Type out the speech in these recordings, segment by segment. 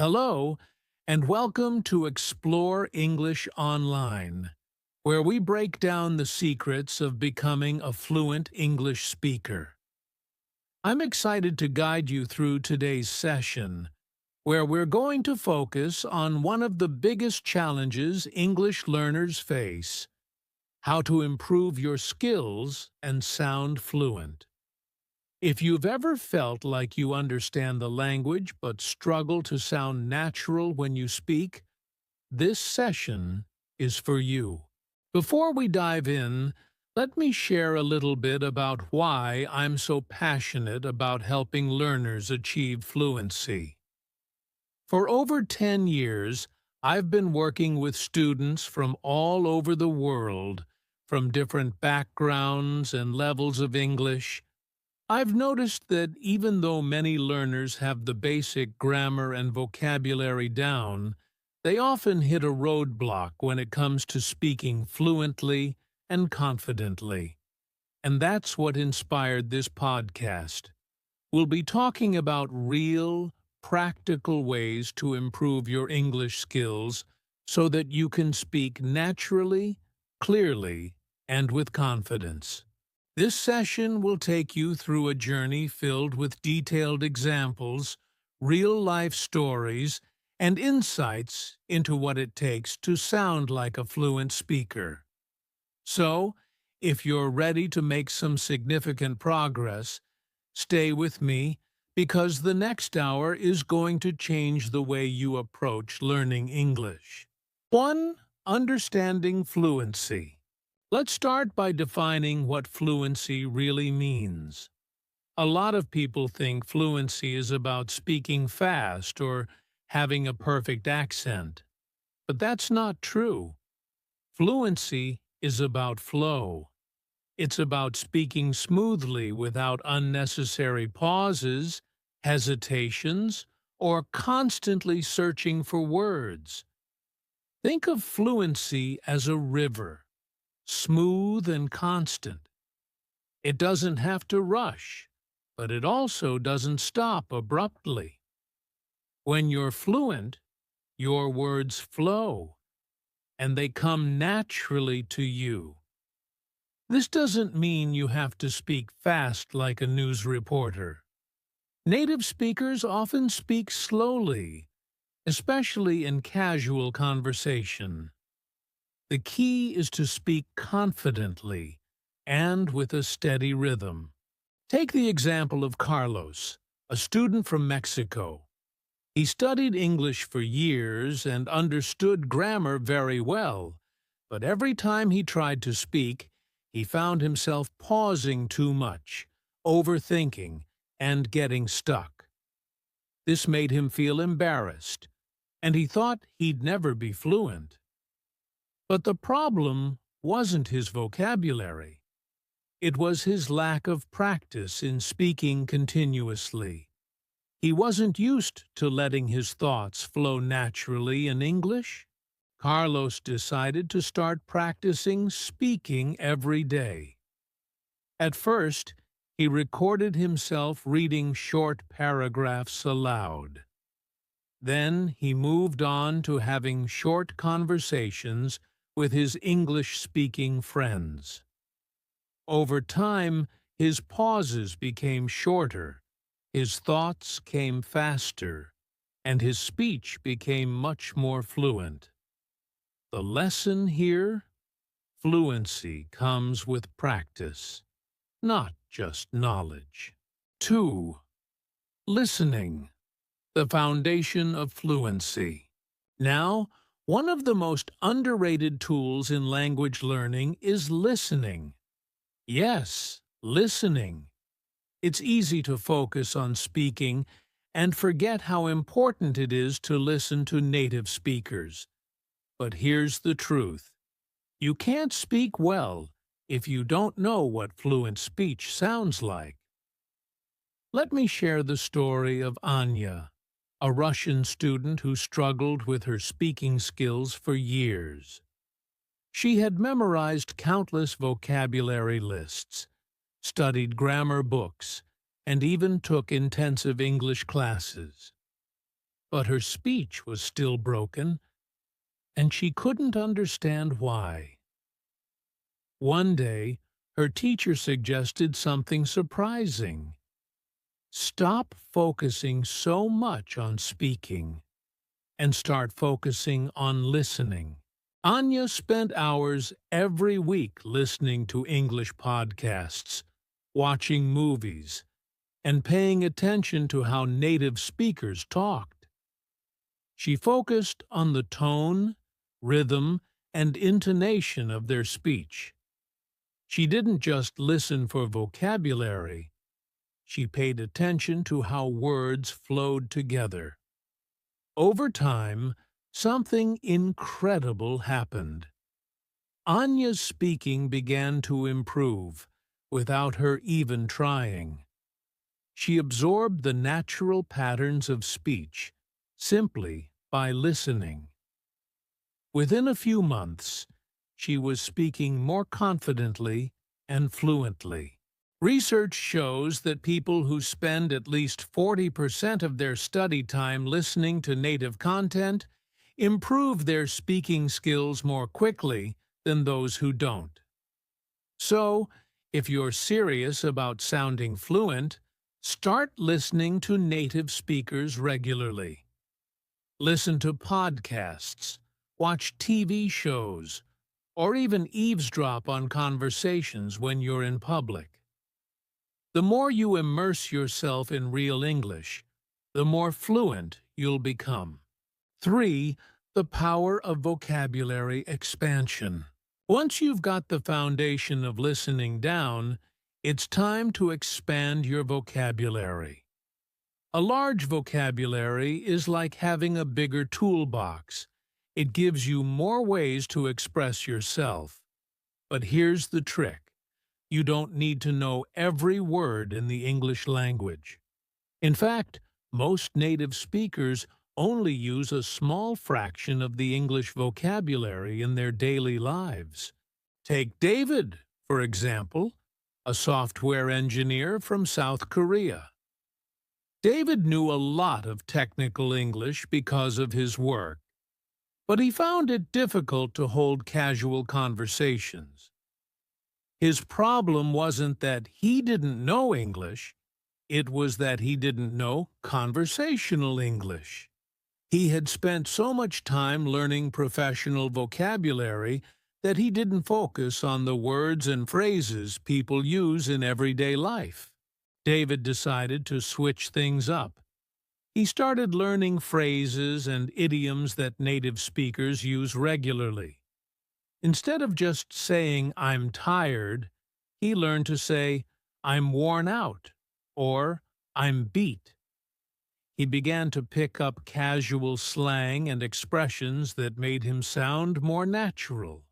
Hello, and welcome to Explore English Online, where we break down the secrets of becoming a fluent English speaker. I'm excited to guide you through today's session, where we're going to focus on one of the biggest challenges English learners face: how to improve your skills and sound fluent. If you've ever felt like you understand the language but struggle to sound natural when you speak, this session is for you. Before we dive in, let me share a little bit about why I'm so passionate about helping learners achieve fluency. For over 10 years, I've been working with students from all over the world, from different backgrounds and levels of English. I've noticed that even though many learners have the basic grammar and vocabulary down, they often hit a roadblock when it comes to speaking fluently and confidently. And that's what inspired this podcast. We'll be talking about real, practical ways to improve your English skills so that you can speak naturally, clearly, and with confidence. This session will take you through a journey filled with detailed examples, real-life stories, and insights into what it takes to sound like a fluent speaker. So, if you're ready to make some significant progress, stay with me, because the next hour is going to change the way you approach learning English. 1. Understanding fluency. Let's start by defining what fluency really means. A lot of people think fluency is about speaking fast or having a perfect accent. But that's not true. Fluency is about flow. It's about speaking smoothly without unnecessary pauses, hesitations, or constantly searching for words. Think of fluency as a river, smooth and constant. It doesn't have to rush, but it also doesn't stop abruptly. When you're fluent, your words flow, and they come naturally to you. This doesn't mean you have to speak fast like a news reporter. Native speakers often speak slowly, especially in casual conversation. The key is to speak confidently and with a steady rhythm. Take the example of Carlos, a student from Mexico. He studied English for years and understood grammar very well, but every time he tried to speak, he found himself pausing too much, overthinking, and getting stuck. This made him feel embarrassed, and he thought he'd never be fluent. But the problem wasn't his vocabulary. It was his lack of practice in speaking continuously. He wasn't used to letting his thoughts flow naturally in English. Carlos decided to start practicing speaking every day. At first, he recorded himself reading short paragraphs aloud. Then he moved on to having short conversations with his English-speaking friends. Over time, his pauses became shorter, his thoughts came faster, and his speech became much more fluent. The lesson here? Fluency comes with practice, not just knowledge. 2. Listening, the foundation of fluency. Now, one of the most underrated tools in language learning is listening. Yes, listening. It's easy to focus on speaking and forget how important it is to listen to native speakers. But here's the truth. You can't speak well if you don't know what fluent speech sounds like. Let me share the story of Anya, a Russian student who struggled with her speaking skills for years. She had memorized countless vocabulary lists, studied grammar books, and even took intensive English classes. but her speech was still broken, and she couldn't understand why. One day, her teacher suggested something surprising. Stop focusing so much on speaking and start focusing on listening. Anya spent hours every week listening to English podcasts, watching movies, and paying attention to how native speakers talked. She focused on the tone, rhythm, and intonation of their speech. She didn't just listen for vocabulary. She paid attention to how words flowed together. Over time, something incredible happened. Anya's speaking began to improve without her even trying. She absorbed the natural patterns of speech simply by listening. Within a few months, she was speaking more confidently and fluently. Research shows that people who spend at least 40% of their study time listening to native content improve their speaking skills more quickly than those who don't. So, if you're serious about sounding fluent, start listening to native speakers regularly. Listen to podcasts, watch TV shows, or even eavesdrop on conversations when you're in public. The more you immerse yourself in real English, the more fluent you'll become. 3. The power of vocabulary expansion. Once you've got the foundation of listening down, it's time to expand your vocabulary. A large vocabulary is like having a bigger toolbox. It gives you more ways to express yourself. But here's the trick. You don't need to know every word in the English language. In fact, most native speakers only use a small fraction of the English vocabulary in their daily lives. Take David, for example, a software engineer from South Korea. David knew a lot of technical English because of his work, but he found it difficult to hold casual conversations. His problem wasn't that he didn't know English, it was that he didn't know conversational English. He had spent so much time learning professional vocabulary that he didn't focus on the words and phrases people use in everyday life. David decided to switch things up. He started learning phrases and idioms that native speakers use regularly. Instead of just saying, "I'm tired," he learned to say, "I'm worn out," or "I'm beat." He began to pick up casual slang and expressions that made him sound more natural.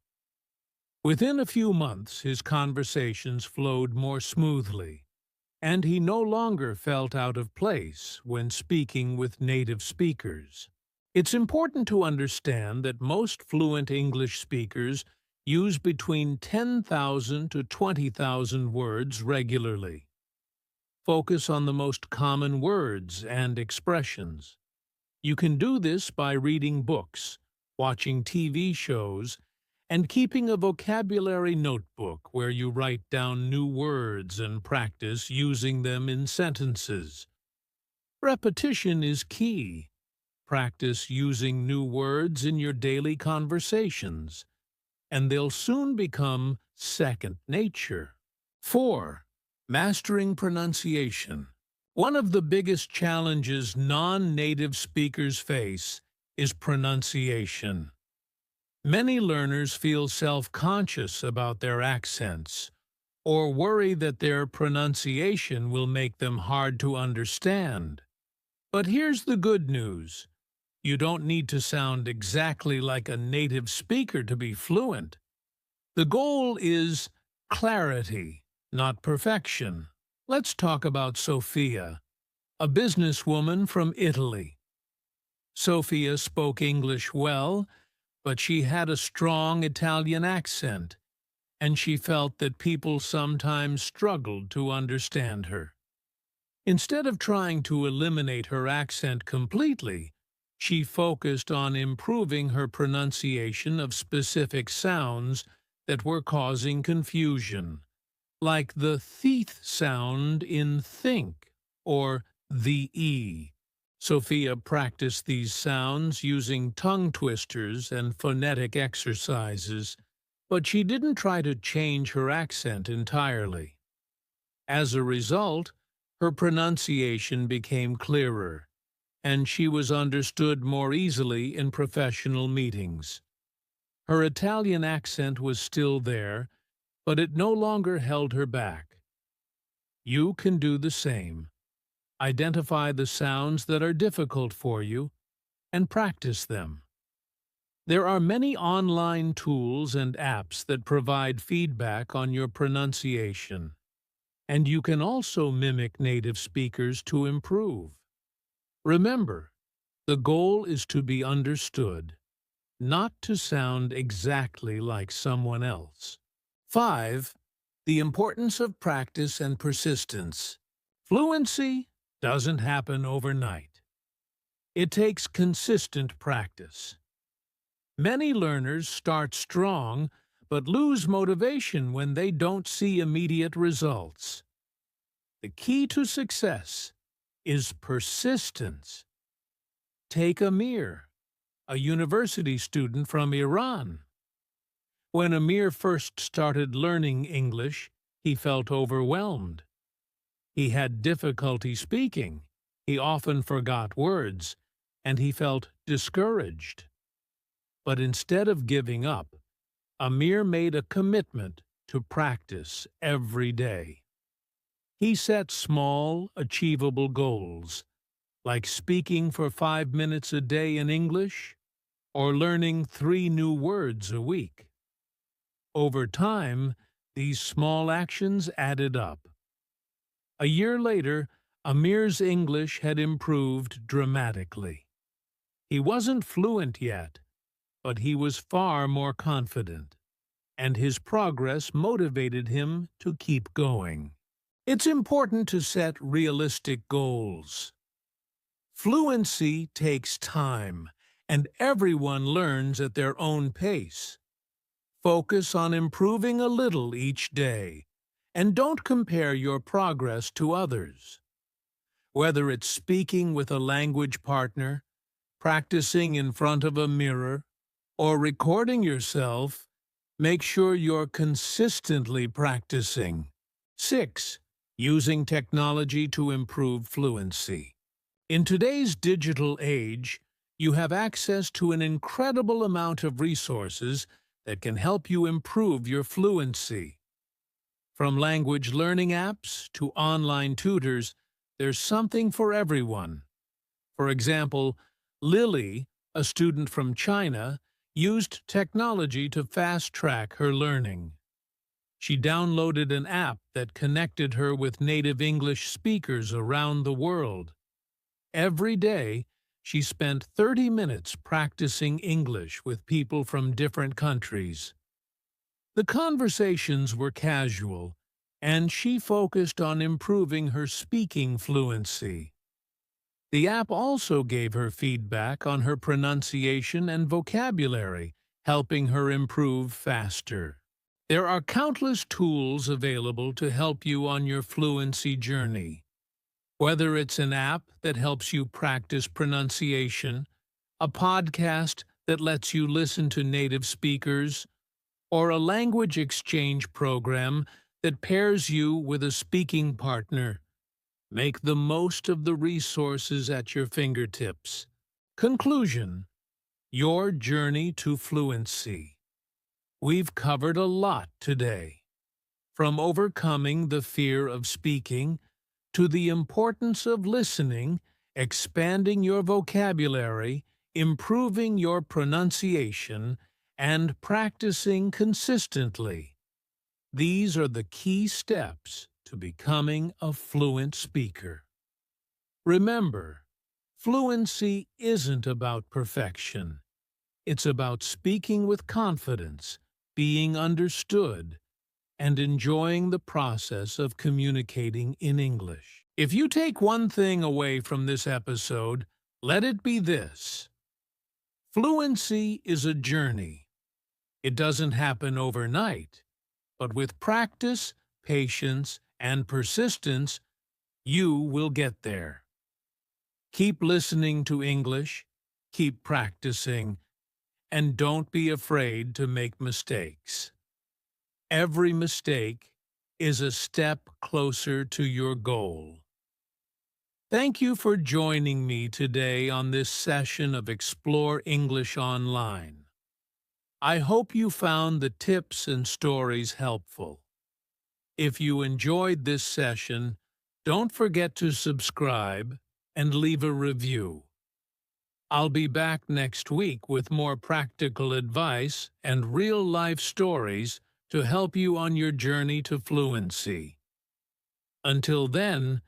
Within a few months, his conversations flowed more smoothly, and he no longer felt out of place when speaking with native speakers. It's important to understand that most fluent English speakers use between 10,000 to 20,000 words regularly. Focus on the most common words and expressions. You can do this by reading books, watching TV shows, and keeping a vocabulary notebook where you write down new words and practice using them in sentences. Repetition is key. Practice using new words in your daily conversations, and they'll soon become second nature. 4. Mastering pronunciation. One of the biggest challenges non-native speakers face is pronunciation. Many learners feel self-conscious about their accents, or worry that their pronunciation will make them hard to understand. But here's the good news. You don't need to sound exactly like a native speaker to be fluent. The goal is clarity, not perfection. Let's talk about Sophia, a businesswoman from Italy. Sophia spoke English well, but she had a strong Italian accent, and she felt that people sometimes struggled to understand her. Instead of trying to eliminate her accent completely, She focused on improving her pronunciation of specific sounds that were causing confusion, like the th sound in think or the E. Sophia practiced these sounds using tongue twisters and phonetic exercises, but she didn't try to change her accent entirely. As a result, her pronunciation became clearer, and she was understood more easily in professional meetings. Her Italian accent was still there, but it no longer held her back. You can do the same. Identify the sounds that are difficult for you and practice them. There are many online tools and apps that provide feedback on your pronunciation, and you can also mimic native speakers to improve. Remember, the goal is to be understood, not to sound exactly like someone else. 5. The importance of practice and persistence. Fluency doesn't happen overnight. It takes consistent practice. Many learners start strong but lose motivation when they don't see immediate results. The key to success is persistence. Take Amir, a university student from Iran. When Amir first started learning English, he felt overwhelmed. He had difficulty speaking, he often forgot words, and he felt discouraged. But instead of giving up, Amir made a commitment to practice every day. He set small, achievable goals, like speaking for 5 minutes a day in English or learning 3 new words a week. Over time, these small actions added up. A year later, Amir's English had improved dramatically. He wasn't fluent yet, but he was far more confident, and his progress motivated him to keep going. It's important to set realistic goals. Fluency takes time, and everyone learns at their own pace. Focus on improving a little each day, and don't compare your progress to others. Whether it's speaking with a language partner, practicing in front of a mirror, or recording yourself, make sure you're consistently practicing. 6. Using technology to improve fluency. In today's digital age, you have access to an incredible amount of resources that can help you improve your fluency. From language learning apps to online tutors, there's something for everyone. For example, Lily, a student from China, used technology to fast-track her learning. She downloaded an app that connected her with native English speakers around the world. Every day, she spent 30 minutes practicing English with people from different countries. The conversations were casual, and she focused on improving her speaking fluency. The app also gave her feedback on her pronunciation and vocabulary, helping her improve faster. There are countless tools available to help you on your fluency journey. Whether it's an app that helps you practice pronunciation, a podcast that lets you listen to native speakers, or a language exchange program that pairs you with a speaking partner, make the most of the resources at your fingertips. Conclusion: your journey to fluency. We've covered a lot today, from overcoming the fear of speaking to the importance of listening, expanding your vocabulary, improving your pronunciation, and practicing consistently. These are the key steps to becoming a fluent speaker. Remember, fluency isn't about perfection. It's about speaking with confidence, being understood, and enjoying the process of communicating in English. If you take one thing away from this episode, let it be this: Fluency is a journey. It doesn't happen overnight, but with practice, patience, and persistence, you will get there. Keep listening to English, keep practicing, and don't be afraid to make mistakes. Every mistake is a step closer to your goal. Thank you for joining me today on this session of Explore English Online. I hope you found the tips and stories helpful. If you enjoyed this session, don't forget to subscribe and leave a review. I'll be back next week with more practical advice and real-life stories to help you on your journey to fluency. Until then,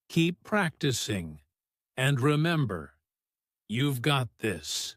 keep practicing, and remember, you've got this.